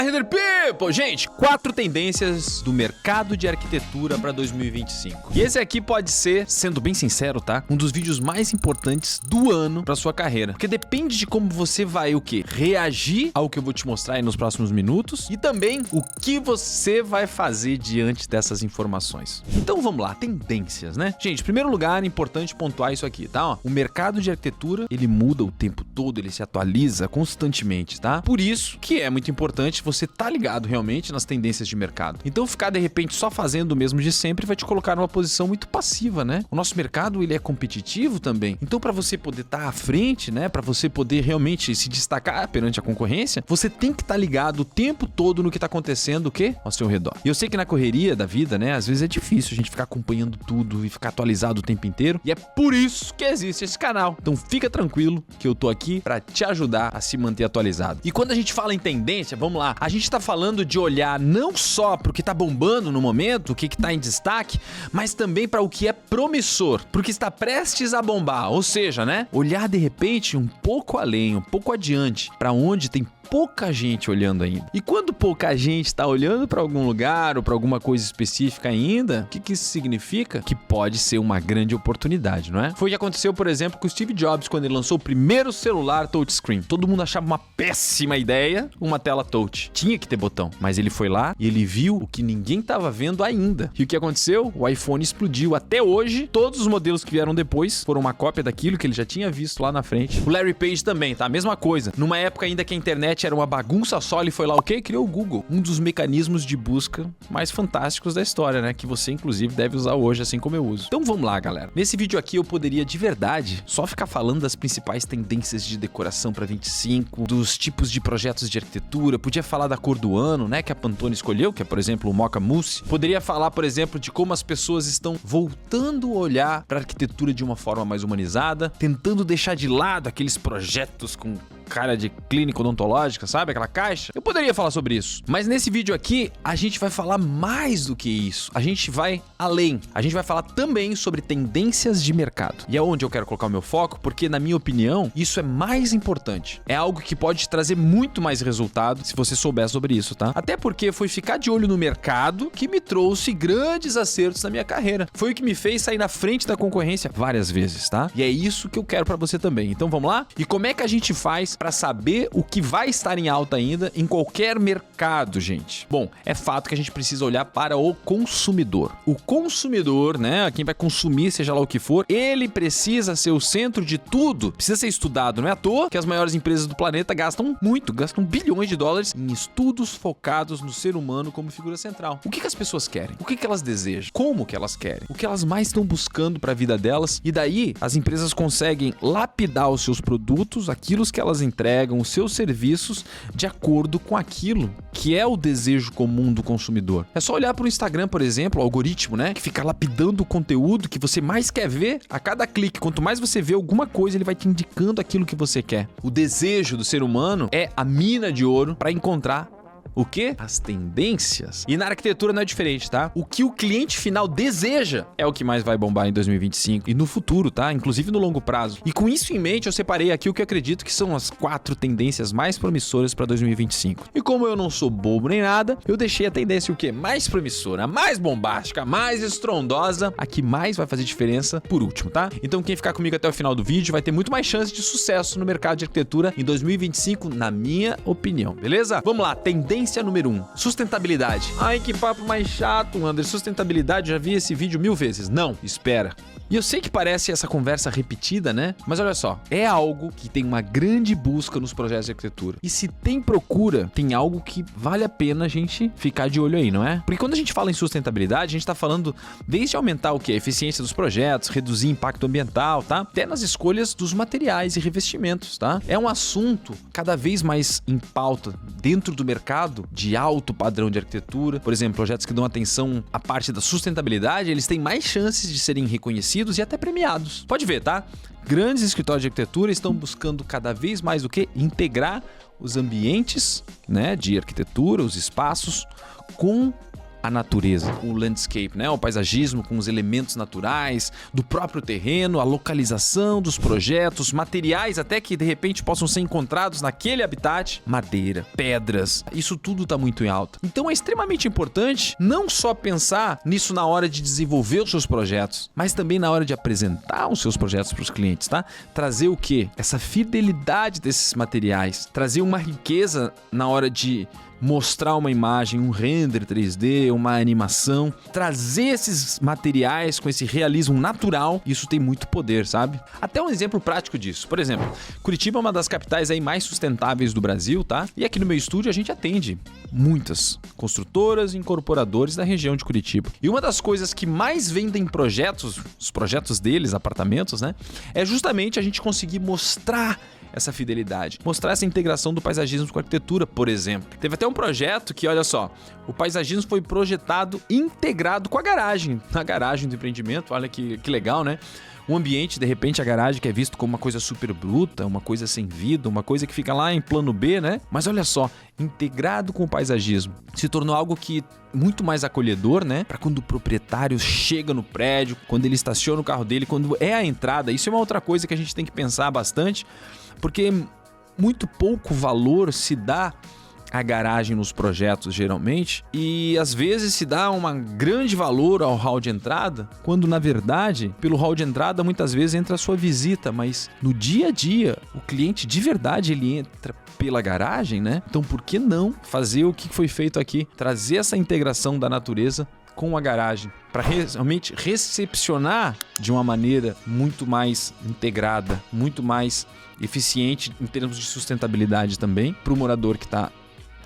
Render People! Gente, 4 tendências do mercado de arquitetura para 2025. E esse aqui pode ser, sendo bem sincero, tá? Um dos vídeos mais importantes do ano para sua carreira. Porque depende de como você vai, o quê? Reagir ao que eu vou te mostrar aí nos próximos minutos e também o que você vai fazer diante dessas informações. Então vamos lá, tendências, né? Gente, em primeiro lugar, é importante pontuar isso aqui, tá? Ó, o mercado de arquitetura, ele muda o tempo todo, ele se atualiza constantemente, tá? Por isso que é muito importante você tá ligado realmente nas tendências de mercado. Então ficar de repente só fazendo o mesmo de sempre vai te colocar numa posição muito passiva, né? O nosso mercado, ele é competitivo também. Então para você poder estar à frente, né, para você poder realmente se destacar perante a concorrência, você tem que estar ligado o tempo todo no que tá acontecendo, o quê? Ao seu redor. E eu sei que na correria da vida, né, às vezes é difícil a gente ficar acompanhando tudo e ficar atualizado o tempo inteiro, e é por isso que existe esse canal. Então fica tranquilo que eu tô aqui para te ajudar a se manter atualizado. E quando a gente fala em tendência, vamos lá, a gente tá falando de olhar não só pro que tá bombando no momento, o que tá em destaque, mas também para o que é promissor, porque está prestes a bombar, ou seja, né, olhar de repente um pouco além, um pouco adiante, para onde tem pouca gente olhando ainda. E quando pouca gente está olhando para algum lugar ou para alguma coisa específica ainda, o que isso significa? Que pode ser uma grande oportunidade, não é? Foi o que aconteceu, por exemplo, com o Steve Jobs quando ele lançou o primeiro celular touchscreen. Todo mundo achava uma péssima ideia uma tela touch. Tinha que ter botão, mas ele foi lá e ele viu o que ninguém estava vendo ainda. E o que aconteceu? O iPhone explodiu. Até hoje, todos os modelos que vieram depois foram uma cópia daquilo que ele já tinha visto lá na frente. O Larry Page também, tá? A mesma coisa. Numa época ainda que a internet era uma bagunça só, ele foi lá, o quê? Criou o Google. Um dos mecanismos de busca mais fantásticos da história, né? Que você, inclusive, deve usar hoje, assim como eu uso. Então vamos lá, galera. Nesse vídeo aqui eu poderia, de verdade, só ficar falando das principais tendências de decoração para 25, dos tipos de projetos de arquitetura, podia falar da cor do ano, né? Que a Pantone escolheu, que é, por exemplo, o Mocha Mousse. Poderia falar, por exemplo, de como as pessoas estão voltando a olhar para a arquitetura de uma forma mais humanizada, tentando deixar de lado aqueles projetos com cara de clínica odontológica, sabe? Aquela caixa. Eu poderia falar sobre isso. Mas nesse vídeo aqui, a gente vai falar mais do que isso. A gente vai além. A gente vai falar também sobre tendências de mercado. E é onde eu quero colocar o meu foco, porque, na minha opinião, isso é mais importante. É algo que pode te trazer muito mais resultado se você souber sobre isso, tá? Até porque foi ficar de olho no mercado que me trouxe grandes acertos na minha carreira. Foi o que me fez sair na frente da concorrência várias vezes, tá? E é isso que eu quero pra você também. Então vamos lá? E como é que a gente faz para saber o que vai estar em alta ainda em qualquer mercado, gente? Bom, é fato que a gente precisa olhar para o consumidor. O consumidor, né, quem vai consumir, seja lá o que for, ele precisa ser o centro de tudo, precisa ser estudado. Não é à toa que as maiores empresas do planeta gastam bilhões de dólares em estudos focados no ser humano como figura central. O que as pessoas querem? O que elas desejam? Como que elas querem? O que elas mais estão buscando para a vida delas? E daí, as empresas conseguem lapidar os seus produtos, aquilo que elas entregam, os seus serviços, de acordo com aquilo que é o desejo comum do consumidor. É só olhar para o Instagram, por exemplo, o algoritmo, né? Que fica lapidando o conteúdo que você mais quer ver a cada clique. Quanto mais você vê alguma coisa, ele vai te indicando aquilo que você quer. O desejo do ser humano é a mina de ouro para encontrar o quê? As tendências. E na arquitetura não é diferente, tá? O que o cliente final deseja é o que mais vai bombar em 2025 e no futuro, tá? Inclusive no longo prazo. E com isso em mente, eu separei aqui o que eu acredito que são as 4 tendências mais promissoras para 2025. E como eu não sou bobo nem nada, eu deixei a tendência o quê? Mais promissora, mais bombástica, mais estrondosa, a que mais vai fazer diferença por último, tá? Então quem ficar comigo até o final do vídeo vai ter muito mais chance de sucesso no mercado de arquitetura em 2025, na minha opinião, beleza? Vamos lá, tendência número 1, sustentabilidade. Ai, que papo mais chato, André. Sustentabilidade, já vi esse vídeo 1000 vezes. Não, espera. E eu sei que parece essa conversa repetida, né? Mas olha só, é algo que tem uma grande busca nos projetos de arquitetura. E se tem procura, tem algo que vale a pena a gente ficar de olho aí, não é? Porque quando a gente fala em sustentabilidade, a gente tá falando desde aumentar o quê? A eficiência dos projetos, reduzir impacto ambiental, tá? Até nas escolhas dos materiais e revestimentos, tá? É um assunto cada vez mais em pauta dentro do mercado de alto padrão de arquitetura. Por exemplo, projetos que dão atenção à parte da sustentabilidade, eles têm mais chances de serem reconhecidos e até premiados. Pode ver, tá? Grandes escritórios de arquitetura estão buscando cada vez mais o quê? Integrar os ambientes, né, de arquitetura, os espaços, com a natureza, o landscape, né? O paisagismo com os elementos naturais, do próprio terreno, a localização dos projetos, materiais até que de repente possam ser encontrados naquele habitat, madeira, pedras, isso tudo está muito em alta. Então é extremamente importante não só pensar nisso na hora de desenvolver os seus projetos, mas também na hora de apresentar os seus projetos para os clientes, tá? Trazer o quê? Essa fidelidade desses materiais, trazer uma riqueza na hora de mostrar uma imagem, um render 3D, uma animação, trazer esses materiais com esse realismo natural, isso tem muito poder, sabe? Até um exemplo prático disso. Por exemplo, Curitiba é uma das capitais aí mais sustentáveis do Brasil, tá? E aqui no meu estúdio a gente atende muitas construtoras e incorporadores da região de Curitiba. E uma das coisas que mais vendem projetos, os projetos deles, apartamentos, né? É justamente a gente conseguir mostrar essa fidelidade, mostrar essa integração do paisagismo com a arquitetura, por exemplo. Teve até um projeto que, olha só, o paisagismo foi projetado integrado com a garagem, na garagem do empreendimento, olha que legal, né? Um ambiente, de repente, a garagem que é visto como uma coisa super bruta, uma coisa sem vida, uma coisa que fica lá em plano B, né? Mas olha só, integrado com o paisagismo, se tornou algo que muito mais acolhedor, né? Para quando o proprietário chega no prédio, quando ele estaciona o carro dele, quando é a entrada. Isso é uma outra coisa que a gente tem que pensar bastante, porque muito pouco valor se dá à garagem nos projetos, geralmente, e às vezes se dá um grande valor ao hall de entrada, quando na verdade, pelo hall de entrada muitas vezes entra a sua visita, mas no dia a dia, o cliente de verdade ele entra pela garagem, né? Então por que não fazer o que foi feito aqui? Trazer essa integração da natureza com a garagem, para realmente recepcionar de uma maneira muito mais integrada, muito mais eficiente em termos de sustentabilidade também, para o morador que está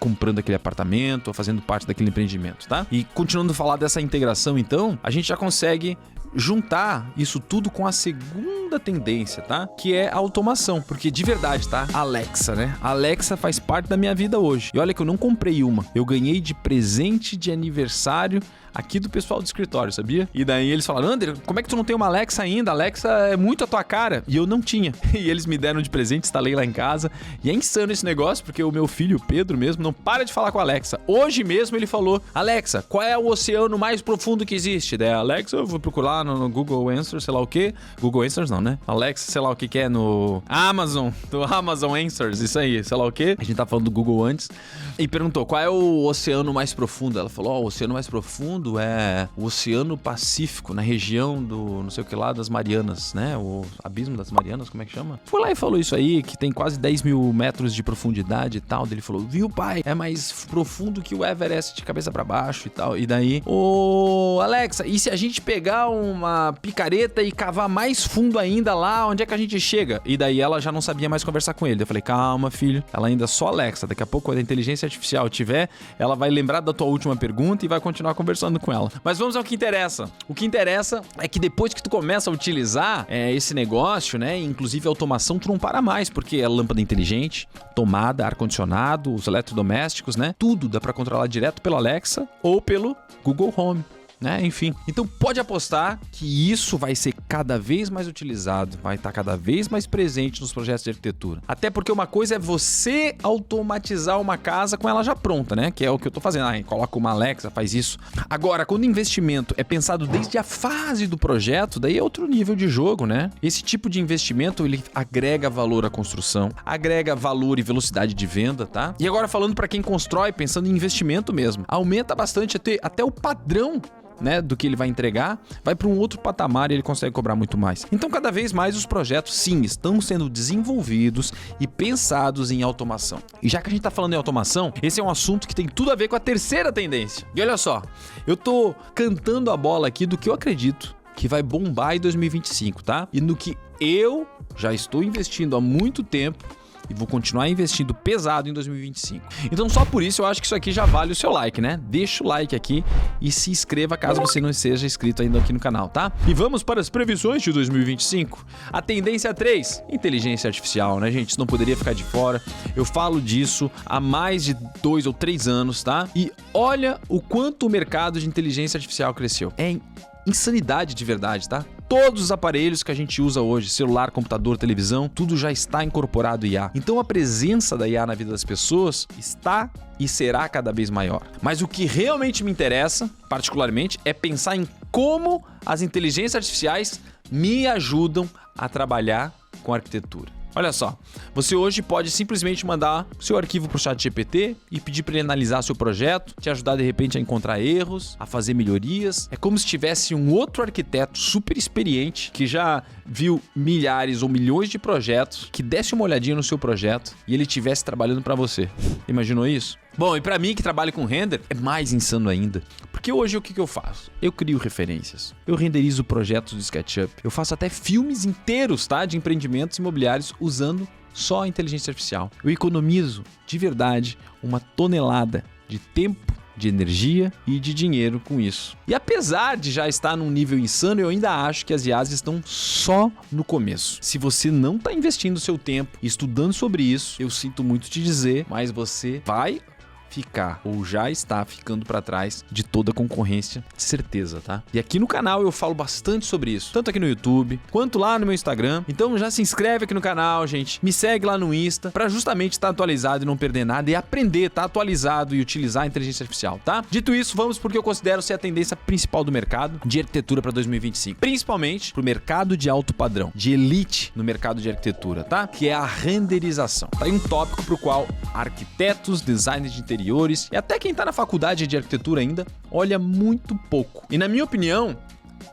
comprando aquele apartamento ou fazendo parte daquele empreendimento, tá? E continuando a falar dessa integração, então, a gente já consegue juntar isso tudo com a segunda tendência, tá? Que é a automação, porque de verdade, tá? Alexa, né? A Alexa faz parte da minha vida hoje. E olha que eu não comprei uma, eu ganhei de presente de aniversário aqui do pessoal do escritório, sabia? E daí eles falaram, Ander, como é que tu não tem uma Alexa ainda? A Alexa é muito a tua cara. E eu não tinha. E eles me deram de presente, instalei lá em casa. E é insano esse negócio, porque o meu filho, o Pedro mesmo, não para de falar com a Alexa. Hoje mesmo ele falou, Alexa, qual é o oceano mais profundo que existe? Daí a Alexa, eu vou procurar no Google Answers, sei lá o quê. Google Answers não, né? Alexa, sei lá o que é no Amazon, do Amazon Answers, isso aí, sei lá o quê. A gente tá falando do Google antes. E perguntou, qual é o oceano mais profundo? Ela falou, o oceano mais profundo é o Oceano Pacífico, na região do, não sei o que lá, das Marianas, né? O Abismo das Marianas, como é que chama? Foi lá e falou isso aí, que tem quase 10 mil metros de profundidade e tal. Daí ele falou, viu, pai? É mais profundo que o Everest de cabeça pra baixo e tal. E daí, Alexa, e se a gente pegar uma picareta e cavar mais fundo ainda lá, onde é que a gente chega? E daí ela já não sabia mais conversar com ele. Eu falei, calma, filho, ela ainda é só Alexa. Daqui a pouco, quando a inteligência artificial tiver, ela vai lembrar da tua última pergunta e vai continuar conversando com ela. Mas vamos ao que interessa. O que interessa é que depois que tu começa a utilizar esse negócio, né, inclusive a automação, tu não para mais, porque é lâmpada inteligente, tomada, ar-condicionado, os eletrodomésticos, né, tudo dá pra controlar direto pela Alexa ou pelo Google Home. Enfim, então pode apostar que isso vai ser cada vez mais utilizado, vai estar cada vez mais presente nos projetos de arquitetura. Até porque uma coisa é você automatizar uma casa com ela já pronta, né? Que é o que eu tô fazendo. Coloca uma Alexa, faz isso. Agora, quando o investimento é pensado desde a fase do projeto, daí é outro nível de jogo, né? Esse tipo de investimento, ele agrega valor à construção, agrega valor e velocidade de venda, tá? E agora falando para quem constrói, pensando em investimento mesmo, aumenta bastante até o padrão, né, do que ele vai entregar, vai para um outro patamar e ele consegue cobrar muito mais. Então, cada vez mais os projetos, sim, estão sendo desenvolvidos e pensados em automação. E já que a gente tá falando em automação, esse é um assunto que tem tudo a ver com a terceira tendência. E olha só, eu tô cantando a bola aqui do que eu acredito que vai bombar em 2025, tá? E no que eu já estou investindo há muito tempo e vou continuar investindo pesado em 2025. Então só por isso eu acho que isso aqui já vale o seu like, né? Deixa o like aqui e se inscreva caso você não seja inscrito ainda aqui no canal, tá? E vamos para as previsões de 2025. A tendência 3, inteligência artificial, né, gente? Isso não poderia ficar de fora. Eu falo disso há mais de 2 ou 3 anos, tá? E olha o quanto o mercado de inteligência artificial cresceu. É insanidade de verdade, tá? todos os aparelhos que a gente usa hoje, celular, computador, televisão, tudo já está incorporado IA. Então a presença da IA na vida das pessoas está e será cada vez maior. Mas o que realmente me interessa, particularmente, é pensar em como as inteligências artificiais me ajudam a trabalhar com arquitetura. Olha só, você hoje pode simplesmente mandar seu arquivo para o ChatGPT e pedir para ele analisar seu projeto, te ajudar de repente a encontrar erros, a fazer melhorias. É como se tivesse um outro arquiteto super experiente que já viu milhares ou milhões de projetos, que desse uma olhadinha no seu projeto e ele estivesse trabalhando para você. Imaginou isso? Bom, e para mim que trabalho com render, é mais insano ainda. Porque hoje o que eu faço? Eu crio referências, eu renderizo projetos do SketchUp, eu faço até filmes inteiros, tá, de empreendimentos imobiliários usando só a inteligência artificial. Eu economizo, de verdade, uma tonelada de tempo, de energia e de dinheiro com isso. E apesar de já estar num nível insano, eu ainda acho que as IAs estão só no começo. Se você não está investindo seu tempo estudando sobre isso, eu sinto muito te dizer, mas você vai ficar ou já está ficando para trás de toda a concorrência, certeza, tá? E aqui no canal eu falo bastante sobre isso, tanto aqui no YouTube quanto lá no meu Instagram. Então já se inscreve aqui no canal, gente, me segue lá no Insta para justamente estar atualizado e não perder nada e aprender, estar atualizado e utilizar a inteligência artificial, tá? Dito isso, vamos porque eu considero ser a tendência principal do mercado de arquitetura para 2025, principalmente para o mercado de alto padrão, de elite no mercado de arquitetura, tá? Que é a renderização. Tá aí um tópico para o qual arquitetos, designers de interior e até quem está na faculdade de arquitetura ainda olha muito pouco. E na minha opinião,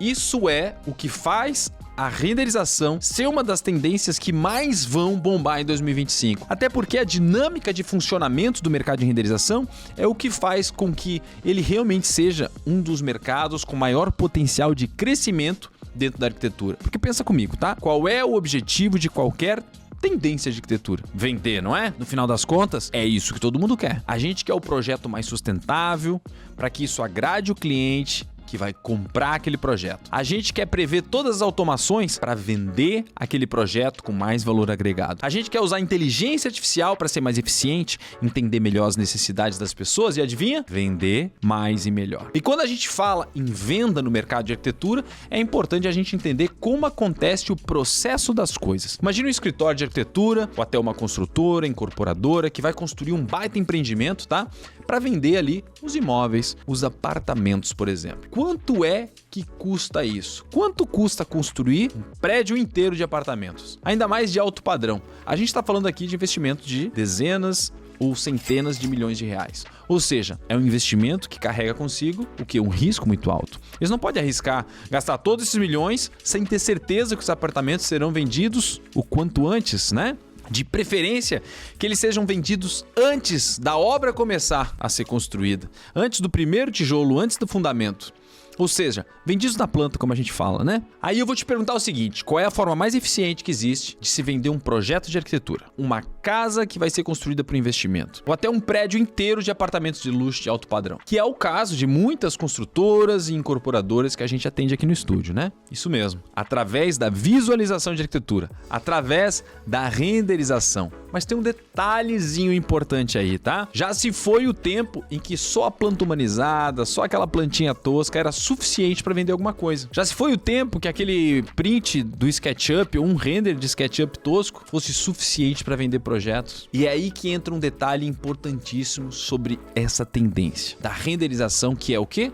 isso é o que faz a renderização ser uma das tendências que mais vão bombar em 2025. Até porque a dinâmica de funcionamento do mercado de renderização é o que faz com que ele realmente seja um dos mercados com maior potencial de crescimento dentro da arquitetura. Porque pensa comigo, tá? Qual é o objetivo de qualquer tendência de arquitetura? Vender, não é? No final das contas, é isso que todo mundo quer. A gente quer o projeto mais sustentável para que isso agrade o cliente que vai comprar aquele projeto. A gente quer prever todas as automações para vender aquele projeto com mais valor agregado. A gente quer usar inteligência artificial para ser mais eficiente, entender melhor as necessidades das pessoas e adivinha? Vender mais e melhor. E quando a gente fala em venda no mercado de arquitetura, é importante a gente entender como acontece o processo das coisas. Imagina um escritório de arquitetura ou até uma construtora, incorporadora que vai construir um baita empreendimento, tá? Para vender ali os imóveis, os apartamentos, por exemplo. Quanto é que custa isso? Quanto custa construir um prédio inteiro de apartamentos? Ainda mais de alto padrão. A gente está falando aqui de investimento de dezenas ou centenas de milhões de reais. Ou seja, é um investimento que carrega consigo o quê? Um risco muito alto. Eles não podem arriscar gastar todos esses milhões sem ter certeza que os apartamentos serão vendidos o quanto antes, né? De preferência que eles sejam vendidos antes da obra começar a ser construída, antes do primeiro tijolo, antes do fundamento. Ou seja, vendidos na planta, como a gente fala, né? Aí eu vou te perguntar o seguinte, qual é a forma mais eficiente que existe de se vender um projeto de arquitetura? Uma casa que vai ser construída para investimento, ou até um prédio inteiro de apartamentos de luxo de alto padrão, que é o caso de muitas construtoras e incorporadoras que a gente atende aqui no estúdio, né? Isso mesmo, através da visualização de arquitetura, através da renderização. Mas tem um detalhezinho importante aí, tá? Já se foi o tempo em que só a planta humanizada, só aquela plantinha tosca era suficiente para vender alguma coisa. Já se foi o tempo que aquele print do SketchUp ou um render de SketchUp tosco fosse suficiente para vender projetos. E é aí que entra um detalhe importantíssimo sobre essa tendência da renderização, que é o quê?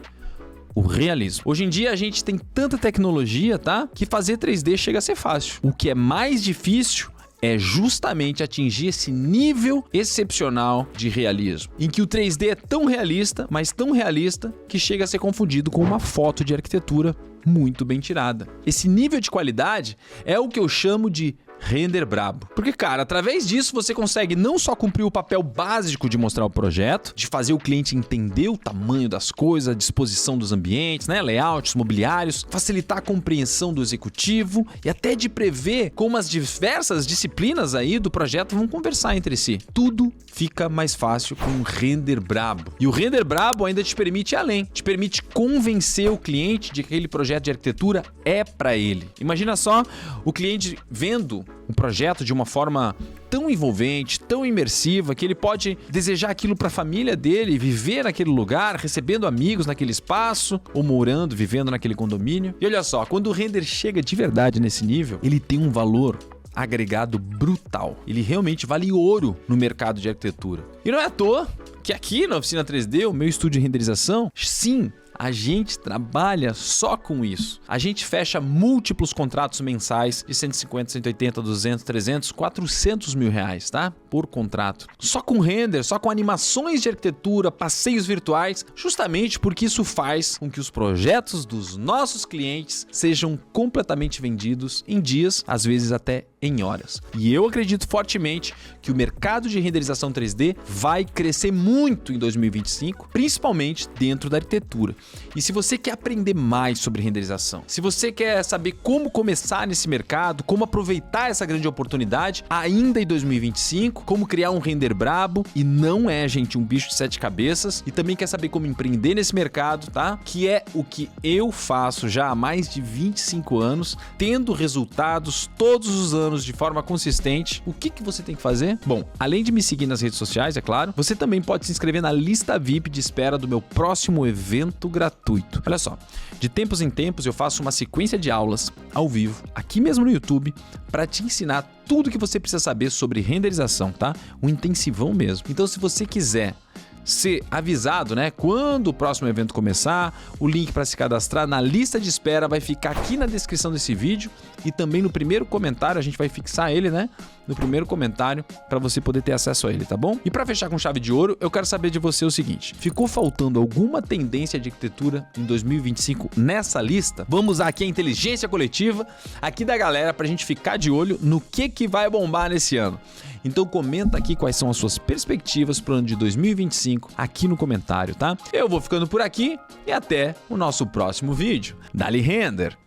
O realismo. Hoje em dia a gente tem tanta tecnologia, tá? Que fazer 3D chega a ser fácil. O que é mais difícil é justamente atingir esse nível excepcional de realismo, em que o 3D é tão realista, mas tão realista, que chega a ser confundido com uma foto de arquitetura muito bem tirada. Esse nível de qualidade é o que eu chamo de render brabo. Porque, cara, através disso você consegue não só cumprir o papel básico de mostrar o projeto, de fazer o cliente entender o tamanho das coisas, a disposição dos ambientes, né, layouts, mobiliários, facilitar a compreensão do executivo e até de prever como as diversas disciplinas aí do projeto vão conversar entre si. Tudo fica mais fácil com um render brabo. E o render brabo ainda te permite ir além, te permite convencer o cliente de que aquele projeto de arquitetura é para ele. Imagina só o cliente vendo um projeto de uma forma tão envolvente, tão imersiva, que ele pode desejar aquilo para a família dele, viver naquele lugar, recebendo amigos naquele espaço, ou morando, vivendo naquele condomínio. E olha só, quando o render chega de verdade nesse nível, ele tem um valor agregado brutal. Ele realmente vale ouro no mercado de arquitetura. E não é à toa que aqui na Oficina 3D, o meu estúdio de renderização, sim, a gente trabalha só com isso. A gente fecha múltiplos contratos mensais de 150, 180, 200, 300, 400 mil reais, tá? Por contrato. Só com render, só com animações de arquitetura, passeios virtuais, justamente porque isso faz com que os projetos dos nossos clientes sejam completamente vendidos em dias, às vezes até em horas. E eu acredito fortemente que o mercado de renderização 3D vai crescer muito em 2025, principalmente dentro da arquitetura. E se você quer aprender mais sobre renderização, se você quer saber como começar nesse mercado, como aproveitar essa grande oportunidade ainda em 2025, como criar um render brabo, e não é, gente, um bicho de 7 cabeças, e também quer saber como empreender nesse mercado, tá? Que é o que eu faço já há mais de 25 anos, tendo resultados todos os anos de forma consistente. O que você tem que fazer? Bom, além de me seguir nas redes sociais, é claro, você também pode se inscrever na lista VIP de espera do meu próximo evento gratuito. Olha só, de tempos em tempos eu faço uma sequência de aulas ao vivo, aqui mesmo no YouTube, para te ensinar tudo que você precisa saber sobre renderização, tá? Um intensivão mesmo. Então, se você quiser ser avisado, né, quando o próximo evento começar, o link para se cadastrar na lista de espera vai ficar aqui na descrição desse vídeo e também no primeiro comentário, a gente vai fixar ele, né, no primeiro comentário para você poder ter acesso a ele, tá bom? E para fechar com chave de ouro, eu quero saber de você o seguinte: ficou faltando alguma tendência de arquitetura em 2025 nessa lista? Vamos usar aqui a inteligência coletiva aqui da galera pra gente ficar de olho no que vai bombar nesse ano. Então comenta aqui quais são as suas perspectivas para o ano de 2025 aqui no comentário, tá? Eu vou ficando por aqui e até o nosso próximo vídeo. Dali Render!